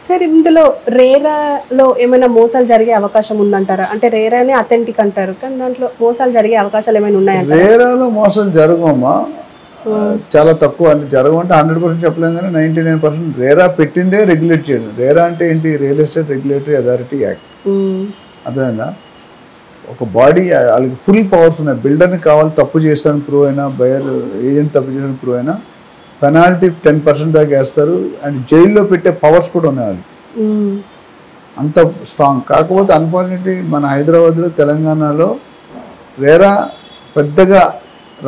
Sir ఇందులో రేరాలో ఏమైనా మోసాలు జరిగే అవకాశం ఉందంటారా? అంటే రేరానే అథెంటిక్ అంటారు, కానీ దాంట్లో మోసాలు జరిగే అవకాశాలు ఏమైనా ఉన్నాయంటారా? రేరాలో మోసాలు జరగమ్మా, చాలా తక్కువ. అంటే జరగమంటే 100% చెప్పలేం, కానీ 99% రేరా పెట్టిందే రెగ్యులేట్ చేయడం. రేరా అంటే ఏంటి? Real estate regulatory authority act. అర్థమైందా? ఒక బాడీ, వాళ్ళకి ఫుల్ పవర్స్ ఉన్నాయి. బిల్డర్ని కావాలి తప్పు చేస్తాను ప్రూవ్ అయినా, బయర్ ఏజెంట్ తప్పు చేసిన ప్రూవ్ అయినా పెనాల్టీ 10% దాకా వేస్తారు. అండ్ జైల్లో పెట్టే పవర్స్ కూడా ఉన్నాయి వాళ్ళకి, అంత స్ట్రాంగ్. కాకపోతే అన్ఫార్చునేట్లీ మన హైదరాబాద్లో, తెలంగాణలో రేరా పెద్దగా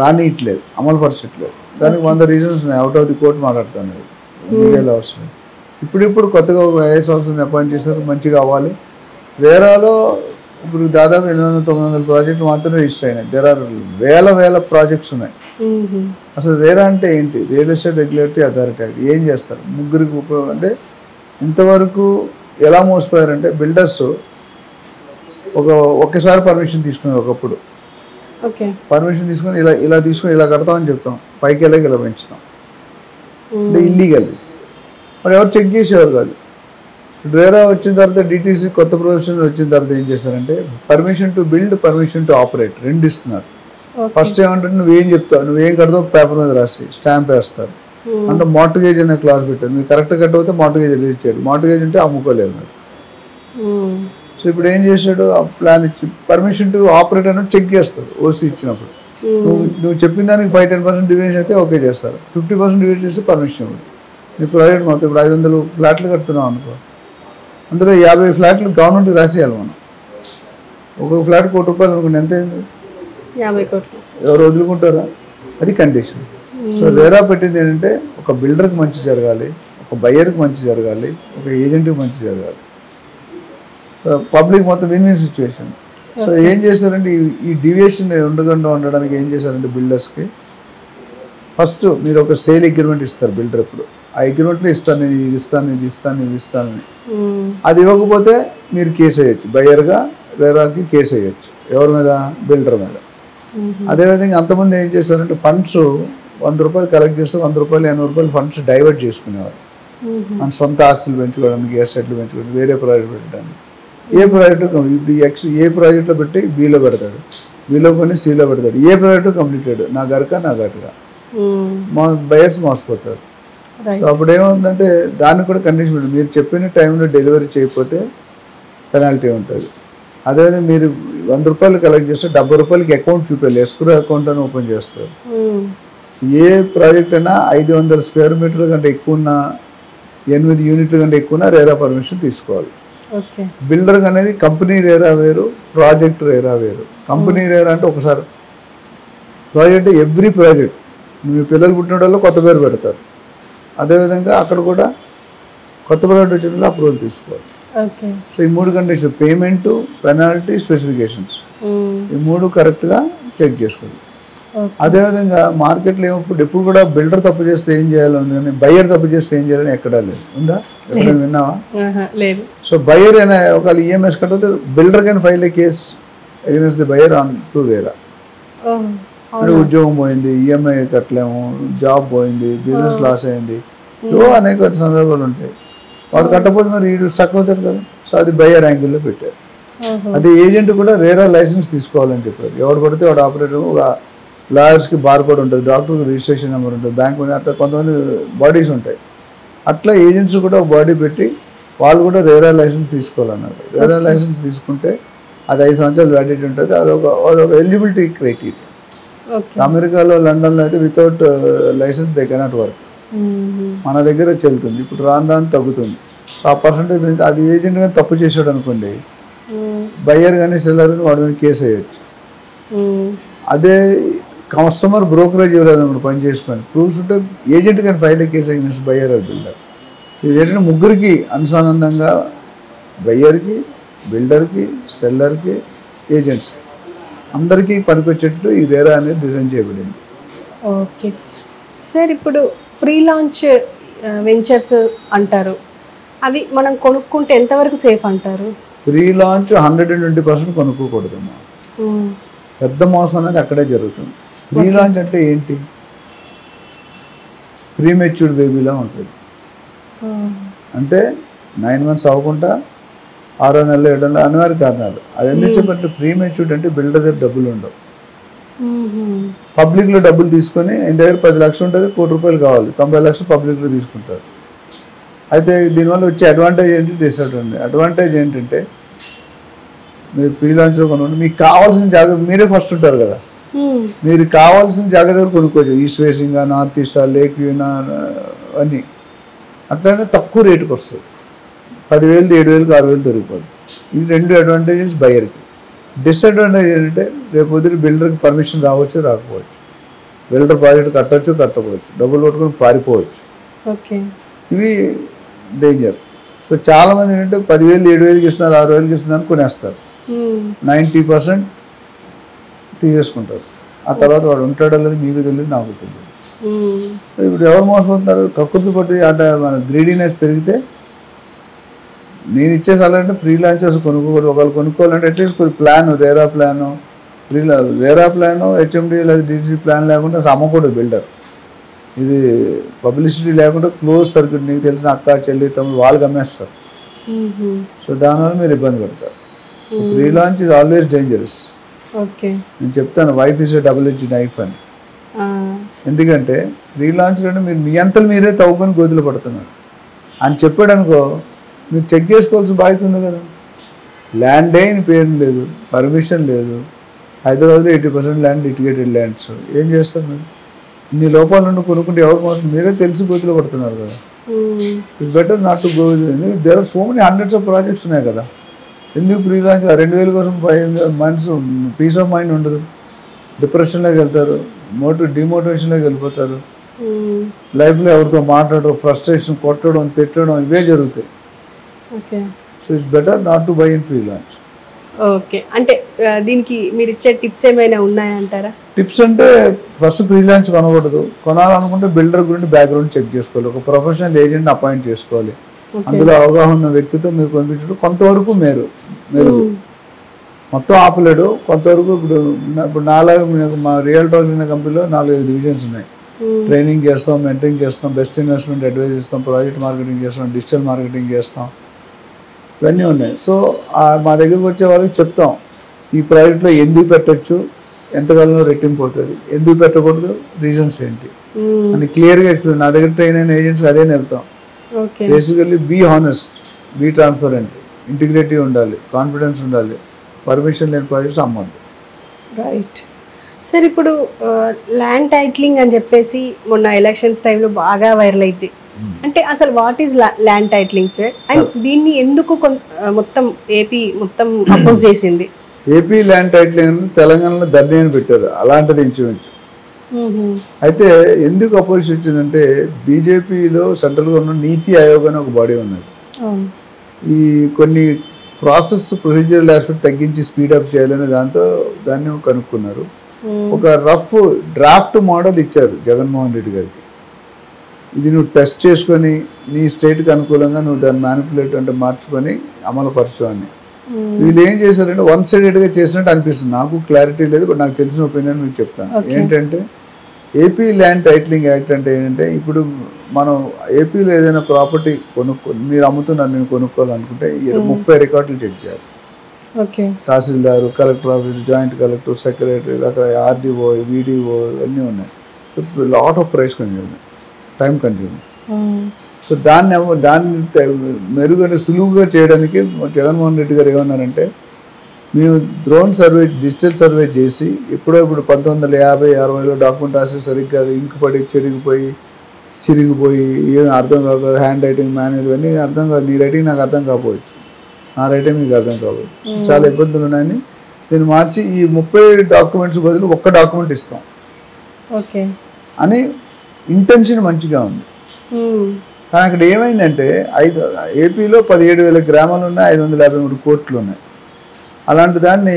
రానియట్లేదు, అమలుపరచట్లేదు. దానికి 100 రీజన్స్ ఉన్నాయి. అవుట్ ఆఫ్ ది కోర్ట్ మాట్లాడుతాను, మీడియాలో అవసరం. ఇప్పుడు కొత్తగా ఒక ఐఏఎస్ ఆఫీసర్ని అపాయింట్ చేశారు, మంచిగా అవ్వాలి. రేరాలో ఇప్పుడు దాదాపు 800-900 ప్రాజెక్టులు మాత్రమే రిజిస్టర్ అయినాయి. దేర్ ఆర్ వేల ప్రాజెక్ట్స్ ఉన్నాయి. అసలు రేరా అంటే ఏంటి? Real estate regulatory authority. ఏం చేస్తారు? ముగ్గురికి ఉపయోగం. అంటే ఇంతవరకు ఎలా మోసపోయారంటే బిల్డర్స్ ఒక్కసారి పర్మిషన్ తీసుకున్నారు. ఒకప్పుడు పర్మిషన్ తీసుకొని ఇలా తీసుకొని ఇలా కడతామని చెప్తాం, పైకి వెళ్ళాక ఇలా పెంచుతాం. అంటే ఇల్లీగల్. మరి ఎవరు చెక్ చేసేవారు కాదు. రేరా వచ్చిన తర్వాత డిటీసీ కొత్త ప్రొవిజన్ వచ్చిన తర్వాత ఏం చేస్తారంటే permission to build, permission to operate రెండు ఇస్తున్నారు. ఫస్ట్ ఏమంటే నువ్వేం చెప్తావు, నువ్వేం కడతావు పేపర్ మీద రాసి స్టాంప్ వేస్తారు. అంటే మార్టగేజ్ అనే క్లాస్ పెట్టారు. మీరు కరెక్ట్ కట్టకపోతే మార్టగేజ్ రిలీజ్ చేయడు. మార్టగేజ్ ఉంటే అమ్ముకోలేదు మరి. సో ఇప్పుడు ఏం చేశాడు, ఆ ప్లాన్ ఇచ్చి పర్మిషన్ టు ఆపరేట్ అనేది చెక్ చేస్తారు. ఓసీ ఇచ్చినప్పుడు నువ్వు చెప్పిన దానికి 5-10% డివిజన్ అయితే ఓకే చేస్తారు. 50% డివిజన్ చేస్తే పర్మిషన్ ఇవ్వదు. నీ ప్రాజెక్ట్ మొత్తం ఇప్పుడు 500 ఫ్లాట్లు కడుతున్నావు అనుకో, అందులో 50 ఫ్లాట్లు గవర్నమెంట్కి రాసేయాలి మనం. ఒక్కొక్క ఫ్లాట్ ₹1,00,00,000 అనుకోండి, ఎంత అయింది? 50 కోట్లు. ఎవరు వదులుకుంటారా? అది కండిషన్. సో రేరా పెట్టింది ఏంటంటే ఒక బిల్డర్కి మంచి జరగాలి, ఒక బయ్యర్కి మంచి జరగాలి, ఒక ఏజెంట్కి మంచి జరగాలి, పబ్లిక్ మొత్తం విన్ విన్ సిచ్యువేషన్. సో ఏం చేశారంటే ఈ డీవియేషన్ ఉండడానికి ఏం చేశారంటే బిల్డర్స్కి ఫస్ట్ మీరు ఒక సేల్ అగ్రిమెంట్ ఇస్తారు బిల్డర్. ఎప్పుడు ఆ అగ్రిమెంట్లో ఇస్తాను, నేను ఇది ఇస్తాను, ఇది ఇస్తాను, ఇది ఇస్తానని. అది ఇవ్వకపోతే మీరు కేసు వేయచ్చు. బయ్యర్గా రేరాకి కేసు వేయచ్చు. ఎవరి మీద? బిల్డర్ మీద. అదేవిధంగా అంతమంది ఏం చేశారంటే ఫండ్స్ ₹100 కలెక్ట్ చేస్తే ₹100, ₹80 ఫండ్స్ డైవర్ట్ చేసుకునేవారు. మన సొంత ఆస్తులు పెంచుకోవడానికి, ఎస్టేట్లు పెంచుకోవడానికి, వేరే ప్రాజెక్ట్ పెట్టడానికి. ఏ ప్రాజెక్టు ఇప్పుడు ఏ ప్రాజెక్ట్లో పెట్టి బీలో పెడతాడు, బీలో కొని సీలో పెడతాడు. ఏ ప్రాజెక్టు కంప్లీటెడ్ నా గరక నా గట్టుగా మా బయర్స్ మోసపోతారు. అప్పుడు ఏమవుతుందంటే దానికి కూడా కండిషన్ ఉంటుంది. మీరు చెప్పిన టైంలో డెలివరీ చేయకపోతే పెనాల్టీ ఉంటుంది. అదేవిధంగా మీరు ₹100 కలెక్ట్ చేస్తే ₹70 అకౌంట్ చూపించాలి. ఎస్క్రో అకౌంట్ అని ఓపెన్ చేస్తారు. ఏ ప్రాజెక్ట్ అయినా 500 స్క్వేర్ మీటర్ల కంటే ఎక్కువ ఉన్నా, 8 యూనిట్ల కంటే ఎక్కువ ఉన్నా రేరా పర్మిషన్ తీసుకోవాలి. బిల్డర్ అనేది కంపెనీ రేరా వేరు, ప్రాజెక్ట్ రేరా వేరు. కంపెనీ రేరా అంటే ఒకసారి ప్రాజెక్ట్, ఎవ్రీ ప్రాజెక్ట్ మీ పిల్లలు పుట్టిన వాళ్ళు కొత్త పేరు పెడతారు. అదేవిధంగా అక్కడ కూడా కొత్త ప్రాజెక్ట్ వచ్చిన అప్రూవల్ తీసుకోవాలి. సో ఈ 3 కండిషన్, పేమెంట్, పెనాల్టీ, స్పెసిఫికేషన్స్, ఈ 3 కరెక్ట్గా చెక్ చేసుకోవాలి. అదేవిధంగా మార్కెట్లో ఎప్పుడు కూడా బిల్డర్ తప్పు చేస్తే ఏం చేయాలని, కానీ బయ్యర్ తప్పు చేస్తే ఏం చేయాలని ఎక్కడా లేదు. ఉందా? ఎక్కడైనా విన్నావా? లేదు. సో బయ్యర్ అయినా ఒకవేళ ఈఎంఐస్ కట్టకపోతే builder can file A case against the buyer on to RERA. అంటే ఉద్యోగం పోయింది, ఈఎంఐ కట్టలేము, జాబ్ పోయింది, బిజినెస్ లాస్ అయింది, అనేక సందర్భాలు ఉంటాయి. వాడు కట్టకపోతే మరి వీడు స్టక్ అవుతాడు కదా. సో అది బయ్యర్ యాంగిల్లో పెట్టారు. అది ఏజెంట్ కూడా రేరా లైసెన్స్ తీసుకోవాలని చెప్పారు. ఎవడు పడితే వాడు ఆపరేటర్, ఒక లాయర్స్కి బార్ కోడ్ ఉంటుంది, డాక్టర్కి రిజిస్ట్రేషన్ నెంబర్ ఉంటుంది, బ్యాంక్ అట్లా కొంతమంది బాడీస్ ఉంటాయి. అట్లా ఏజెంట్స్ కూడా ఒక బాడీ పెట్టి వాళ్ళు కూడా రేరా లైసెన్స్ తీసుకోవాలన్నారు. రేరా లైసెన్స్ తీసుకుంటే అది 5 సంవత్సరాలు వ్యాలిడిటీ ఉంటుంది. అదొక ఎలిజిబిలిటీ క్రైటీరియా. అమెరికాలో, లండన్లో అయితే without license they cannot work. మన దగ్గర చెల్లుతుంది. ఇప్పుడు రాను తగ్గుతుంది. ఆ పర్సంటేజ్ అది ఏజెంట్ కానీ తప్పు చేసాడు అనుకోండి, బయ్యర్ కానీ సెల్లర్ కానీ వాడి మీద కేసు వేయచ్చు. అదే కస్టమర్ బ్రోకరేజ్ ఇవ్వలేదు అనుకోండి, పని చేసుకొని ప్రూఫ్స్ ఉంటే ఏజెంట్ కానీ file case against buyer or builder. ఇది ఏంటంటే ముగ్గురికి అనుసానందంగా, బయ్యర్కి, బిల్డర్కి, సెల్లర్కి, ఏజెంట్స్కి అందరికీ పనికొచ్చేటట్టు ఈ రేరా అనేది డిజైన్ చేయబడింది. ఓకే సార్, ఇప్పుడు ప్రీ లాంచ్ వెంచర్స్ అంటారు, అవి మనం కొనుక్కుంటే ఎంతవరకు సేఫ్ అంటారు? Pre launch 120% కొనుక్కోకూడదమ్మా. పెద్ద మోసం అనేది అక్కడే జరుగుతుంది. ప్రీ లాంచ్ అంటే ఏంటి? ప్రీమెచ్యూర్డ్ బేబీలా ఉంటుంది. అంటే 9 months అవ్వకుండా 6వ నెలలో 7వ నెలలో అనివార్య కారణాలు. అది ఎందుకు చెప్పంటే ప్రీ మెచ్యూర్డ్ అంటే బిల్డర్ దగ్గర డబ్బులు ఉండవు. పబ్లిక్లో డబ్బులు తీసుకొని ఆయన దగ్గర 10 లక్షలు ఉంటుంది, ₹1 కోటి కావాలి, 90 లక్షలు పబ్లిక్లో తీసుకుంటారు. అయితే దీనివల్ల వచ్చే అడ్వాంటేజ్ ఏంటి, డిసడ్వాంటేజ్. అడ్వాంటేజ్ ఏంటంటే మీరు ప్రీ లాంచ్లో కొనుక్కోండి, మీకు కావాల్సిన జాగ్రత్త మీరే ఫస్ట్ ఉంటారు కదా, మీరు కావాల్సిన జాగ్రత్తలు కొనుక్కోవచ్చు. East facing, north east, lake వ్యూనా అన్నీ అట్లనే తక్కువ రేటుకి వస్తుంది. 10,000, 7,000, 6,000 దొరికిపోతుంది. ఇది 2 అడ్వాంటేజెస్ బయర్కి. డిసడ్వాంటేజ్ ఏంటంటే రేపు పొద్దున బిల్డర్కి పర్మిషన్ రావచ్చు, రాకపోవచ్చు. బిల్డర్ ప్రాజెక్ట్ కట్టవచ్చు, కట్టకపోవచ్చు, డబ్బులు పట్టుకొని పారిపోవచ్చు. ఇవి డేంజర్. సో చాలామంది ఏంటంటే 10,000, 7,000కి ఇస్తున్నారు, 6,000కి ఇస్తున్నారు కొనేస్తారు. 90% తీసేసుకుంటారు. ఆ తర్వాత వాడు ఉంటాడో లేదు మీకు తెలియదు, నాకు తెలియదు. ఇప్పుడు ఎవరు మోసపోతున్నారు, కక్కుర్తి పట్టి అంటే మన గ్రీడీనెస్ పెరిగితే. నేను ఇచ్చే సలహా అంటే ప్రీ లాంచెస్ కొనుక్కోకూడదు. ఒకళ్ళు కొనుక్కోవాలంటే అట్లీస్ట్ కొద్ది plan, RERA plan, RERA plan, HMD లేదా డిసి ప్లాన్ లేకుండా అమ్మకూడదు బిల్డర్. ఇది పబ్లిసిటీ లేకుండా క్లోజ్ సర్క్యూట్, నీకు తెలిసిన అక్క, చెల్లి, తమ్ముడు వాళ్ళకి అమ్మేస్తారు. సో దానివల్ల మీరు ఇబ్బంది పడతారు. So pre launch is always dangerous. నేను చెప్తాను wife is a double edge knife అని. ఎందుకంటే ప్రీ లాంచ్లోనే మీరు మీ అంతలు మీరే తవ్వుకొని గోతులు పడుతున్నారు అని చెప్పాడు అనుకో, మీరు చెక్ చేసుకోవాల్సిన బాధ్యత ఉంది కదా. ల్యాండ్ అయిన పేరు లేదు, పర్మిషన్ లేదు. హైదరాబాద్లో 80% ల్యాండ్ లిటిగేటెడ్ ల్యాండ్స్. ఏం చేస్తారు మీరు? ఇన్ని లోపాల నుండి కొనుక్కుంటే ఎవరు మోసం, మీరే తెలిసి గోతులు పడుతున్నారు కదా. It's better not to go. There are so many hundreds of projects ఉన్నాయి కదా. ఎందుకు ప్రీ లాంచ్ 2,000 కోసం మనసు పీస్ ఆఫ్ మైండ్ ఉండదు, డిప్రెషన్లోకి వెళ్తారు, డిమోటివేషన్లోకి వెళ్ళిపోతారు. లైఫ్లో ఎవరితో మాట్లాడడం, ఫ్రస్ట్రేషన్, కొట్టడం, తిట్టడం ఇవే జరుగుతాయి. So it's better not to buy in pre launch. Okay, అంటే దీనికి మీరు ఇచ్చే టిప్స్ ఏమైనా ఉన్నాయంటారా? టిప్స్ అంటే ఫస్ట్ ప్రీ లాంచ్ కొనకూడదు. కొనాలనుకుంటే బిల్డర్ గురించి బ్యాక్గ్రౌండ్ చెక్ చేసుకోవాలి, ఒక ప్రొఫెషనల్ ఏజెంట్ అపాయింట్ చేసుకోవాలి, అందులో అవగాహన ఉన్న వ్యక్తితో మీరు కొనిపించడం కొంతవరకు మీరు మొత్తం ఆపలేడు. కొంతవరకు ఇప్పుడు నాలాగా మా రియల్ టాక్ కంపెనీలో 4-5 డివిజన్స్ ఉన్నాయి. ట్రైనింగ్ చేస్తాం, మెంటరింగ్ చేస్తాం, బెస్ట్ ఇన్వెస్ట్మెంట్ అడ్వైజ్ ఇస్తాం, ప్రాజెక్ట్ మార్కెటింగ్ చేస్తాం, డిజిటల్ మార్కెటింగ్ చేస్తాం, ఇవన్నీ ఉన్నాయి. సో మా దగ్గరకు వచ్చే వాళ్ళకి చెప్తాం ఈ ప్రాజెక్ట్లో ఎందుకు పెట్టచ్చు, ఎంతకాలంలో రెట్టింపు అవుతుంది, ఎందుకు పెట్టకూడదు, రీజన్స్ ఏంటి అని క్లియర్గా ఎక్స్ప్లెయిన్. నా దగ్గర ట్రైన్ అయిన ఏజెంట్స్ అదే చెప్తాం. Basically be honest, be transparent, integrity ఉండాలి, కాన్ఫిడెన్స్ ఉండాలి, పర్మిషన్ లేని ప్రాజెక్ట్స్ అమ్మద్దు. Right sir. ఇప్పుడు ల్యాండ్ టైటిలింగ్ అని చెప్పేసి మొన్న ఎలక్షన్స్ టైంలో బాగా వైరల్ అయింది. అంటే అసలు what is land titling sir, and దీన్ని ఎందుకు మొత్తం ఏపీ మొత్తం అపోజ్ చేసింది? ఏపీ ల్యాండ్ టైటిలింగ్ తెలంగాణలో ధర్నీ అని పెట్టారు, అలాంటిది ఇంచుమించు. అయితే ఎందుకు అపోజిషన్ వచ్చిందంటే బీజేపీలో సెంట్రల్గా ఉన్న నీతి ఆయోగ్ అని ఒక బాడీ ఉన్నది. ఈ కొన్ని ప్రాసెస్ ప్రొసీజరల్ ఆస్పెక్ట్ తగ్గించి స్పీడప్ చేయాలని దాన్ని కనుక్కున్నారు. ఒక రఫ్ డ్రాఫ్ట్ మోడల్ ఇచ్చారు జగన్మోహన్ రెడ్డి గారికి. ఇది నువ్వు టెస్ట్ చేసుకొని నీ స్టేట్కి అనుకూలంగా నువ్వు దాన్ని మ్యానిపులేట్ అంటే మార్చుకొని అమలుపరచు అని. వీళ్ళు ఏం చేశారంటే వన్ సైడెడ్గా చేసినట్టు అనిపిస్తుంది. నాకు క్లారిటీ లేదు, బట్ నాకు తెలిసిన ఒపీనియన్ మీకు చెప్తాను. ఏంటంటే ఏపీ ల్యాండ్ టైటిలింగ్ యాక్ట్ అంటే ఏంటంటే ఇప్పుడు మనం ఏపీలో ఏదైనా ప్రాపర్టీ మీరు అమ్ముతున్నారు, నేను కొనుక్కోవాలనుకుంటే 30 రికార్డులు చెక్ చేయాలి. Tahsildar, collector office, joint collector, secretary, అక్కడ ఆర్డీఓ, వీడిఓ ఇవన్నీ ఉన్నాయి. Lot of price consuming, time consuming. So దాన్ని మెరుగైన సులువుగా చేయడానికి జగన్మోహన్ రెడ్డి గారు ఏమన్నారంటే మేము డ్రోన్ సర్వే, డిజిటల్ సర్వే చేసి ఇప్పుడు 1950-60లో డాక్యుమెంట్ రాసి సరిగ్గా ఇంకు పడి చిరిగిపోయి ఏం అర్థం కాదు, హ్యాండ్ రైటింగ్, మాన్యువల్ ఇవన్నీ అర్థం కాదు. నీ రైటింగ్ నాకు అర్థం కాకపోవచ్చు, నా రైటింగ్ మీకు అర్థం కావచ్చు, చాలా ఇబ్బందులు ఉన్నాయని దీన్ని మార్చి ఈ 30 డాక్యుమెంట్స్ బదులు 1 డాక్యుమెంట్ ఇస్తాం అని ఇంటెన్షన్ మంచిగా ఉంది. కానీ అక్కడ ఏమైందంటే ఏపీలో 17,000 గ్రామాలు ఉన్నాయి, 553 కోట్లు ఉన్నాయి. అలాంటి దాన్ని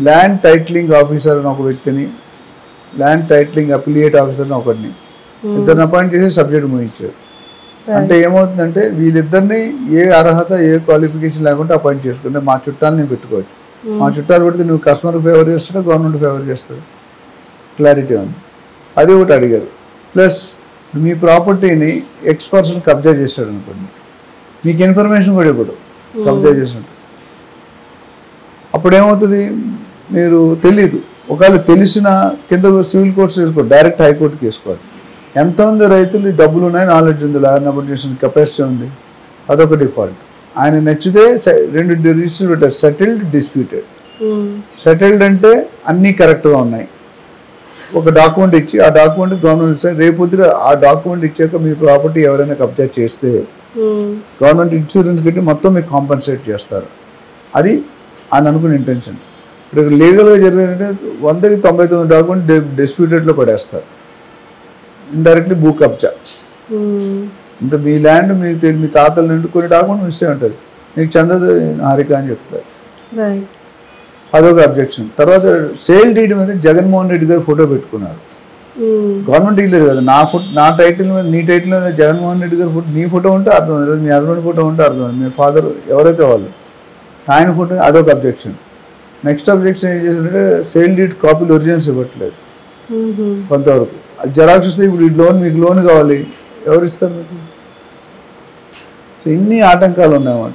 ల్యాండ్ టైటిలింగ్ ఆఫీసర్ అని ఒక వ్యక్తిని, ల్యాండ్ టైటిలింగ్ అఫిలియేట్ ఆఫీసర్ని ఒకటిని, ఇద్దరిని అపాయింట్ చేసి సబ్జెక్ట్ ముగించారు. అంటే ఏమవుతుందంటే వీళ్ళిద్దరిని ఏ అర్హత, ఏ క్వాలిఫికేషన్ లేకుండా అపాయింట్ చేసుకుంటే మా చుట్టాలని పెట్టుకోవచ్చు. మా చుట్టాలు పెడితే నువ్వు కస్టమర్కి ఫేవర్ చేస్తాడు, గవర్నమెంట్ ఫేవర్ చేస్తాడు, క్లారిటీ ఉంది. అది ఒకటి అడిగారు. ప్లస్ మీ ప్రాపర్టీని ఎక్స్ పర్సన్ కబ్జా చేశాడు అనుకోండి, మీకు ఇన్ఫర్మేషన్ కూడా ఇవ్వడు కబ్జా చేసినట్టు. అప్పుడు ఏమవుతుంది, మీరు తెలీదు. ఒకవేళ తెలిసిన కింద సివిల్ కోర్ట్స్ వేసుకోవాలి, డైరెక్ట్ హైకోర్టుకి వేసుకోవాలి. ఎంతమంది రైతులు డబ్బులు ఉన్నాయి, నాలెడ్జ్ ఉంది, ల్యాండ్ అప్లికేషన్ కెపాసిటీ ఉంది, అదొక డిఫాల్ట్. ఆయన నచ్చితే 2 రిజిస్టర్ పెట్టారు, సెటిల్డ్, డిస్ప్యూటెడ్. సెటిల్డ్ అంటే అన్నీ కరెక్ట్గా ఉన్నాయి. ఒక డాక్యుమెంట్ ఇచ్చి ఆ డాక్యుమెంట్ గవర్నమెంట్ ఇస్తే రేపొద్దున ఆ డాక్యుమెంట్ ఇచ్చాక మీ ప్రాపర్టీ ఎవరైనా కబ్జా చేస్తే గవర్నమెంట్ ఇన్సూరెన్స్ కట్టి మొత్తం మీకు కాంపన్సేట్ చేస్తారు. అది ఆయన అనుకునే ఇంటెన్షన్. ఇప్పుడు లీగల్గా జరిగిందంటే 100కి 99 డాక్యుమెంట్ డిస్ప్యూటెడ్లో పడేస్తారు. ఇండైరెక్ట్లీ భూ కబ్జా అంటే మీ ల్యాండ్ మీకు మీ తాతల నుండి కొన్ని డాక్యుమెంట్ మిస్ అయి ఉంటుంది, నీకు చెందదు హారిక అని చెప్తారు. అదొక అబ్జెక్షన్. తర్వాత సేల్ డీడ్ మీద జగన్మోహన్ రెడ్డి గారు ఫోటో పెట్టుకున్నారు. గవర్నమెంట్ ఇవ్వలేదు కదా, నా టైటిల్ మీద నీ టైటిల్ మీద జగన్మోహన్ రెడ్డి గారు ఫోటో, నీ ఫోటో ఉంటే అర్థం, లేదు మీ హస్బెండ్ ఫోటో ఉంటే అర్థం, మీ ఫాదర్ ఎవరైతే వాళ్ళు ఆయన ఫోటో, అదొక అబ్జెక్షన్. నెక్స్ట్ అబ్జెక్షన్ ఏం చేశారంటే సేల్ డీడ్ కాపీలు ఒరిజినల్స్ ఇవ్వట్లేదు కొంతవరకు. జెరాక్స్ ఇస్తే ఇప్పుడు ఈ లోన్, మీకు లోన్ కావాలి, ఎవరు ఇస్తారు మీకు? సో ఇన్ని ఆటంకాలు ఉన్నాయన్నమాట.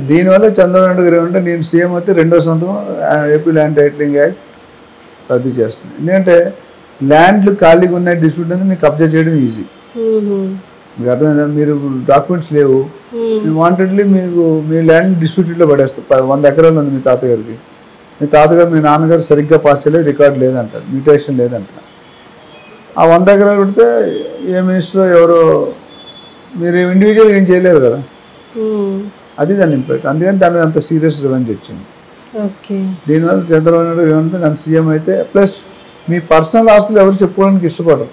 దీనివల్ల చంద్రబాబు నాయుడు గారు ఏమంటే, నేను సీఎం అయితే 2వ సంతకం ఏపీ ల్యాండ్ టైటిలింగ్ యాక్ట్ రద్దు చేస్తున్నాను. ఎందుకంటే ల్యాండ్లు ఖాళీగా ఉన్నాయి, డిస్ప్యూట్ ఉంది, మీకు కబ్జా చేయడం ఈజీ. మీకు అర్థమైందా? మీరు డాక్యుమెంట్స్ లేవు, మీ వాంటెడ్లీ మీకు మీ ల్యాండ్ డిస్ప్యూటెడ్లో పడేస్తారు. 100 ఎకరాలు ఉంది మీ తాతగారికి, మీ తాతగారు మీ నాన్నగారు సరిగ్గా పాస్ చేయలేదు, రికార్డు లేదంటారు, మ్యూటేషన్ లేదంటారు. ఆ 100 ఎకరాలు పెడితే ఏ మినిస్టర్ ఎవరో, మీరు ఇండివిజువల్గా ఏం చేయలేరు కదా, అది దాని ఇంపాక్ట్. అందుకని దాని మీద అంత సీరియస్ రివెంజ్ వచ్చింది. దీనివల్ల చంద్రబాబు నాయుడు ఏమంటే, నన్ను సీఎం అయితే ప్లస్ మీ పర్సనల్ ఆస్తులు ఎవరు చెప్పుకోవడానికి ఇష్టపడరు.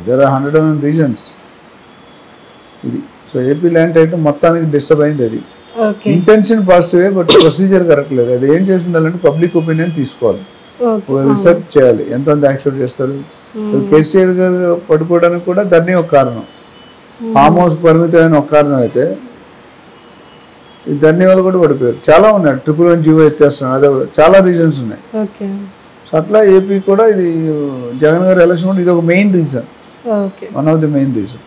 దేర్ ఆర్ 101 రీజన్స్ ఇది. సో ఏపీ ల్యాండ్ టైటిల్ మొత్తానికి డిస్టర్బ్ అయింది. అది ఇంటెన్షన్ పాజిటివే, బట్ ప్రొసీజర్ కరెక్ట్ లేదు. అది ఏం చేసి ఉండాలంటే పబ్లిక్ ఒపీనియన్ తీసుకోవాలి, రీసెర్చ్ చేయాలి, ఎంతమంది యాక్సెప్ట్ చేస్తారు. కేసీఆర్ గారు పడుకోవడానికి కూడా దాన్ని ఒక కారణం, ఫామ్ హౌస్ పరిమితమైన ఒక కారణం అయితే దాన్ని వల్ల కూడా పడిపోయారు. చాలా ఉన్నాయి, 111 జీవో ఎత్తేస్తున్నాడు, అదే చాలా రీజన్స్ ఉన్నాయి. సో అట్లా ఏపీ కూడా ఇది జగన్ గారి ఎలక్షన్ కూడా ఇది ఒక main reason, one of the main reason.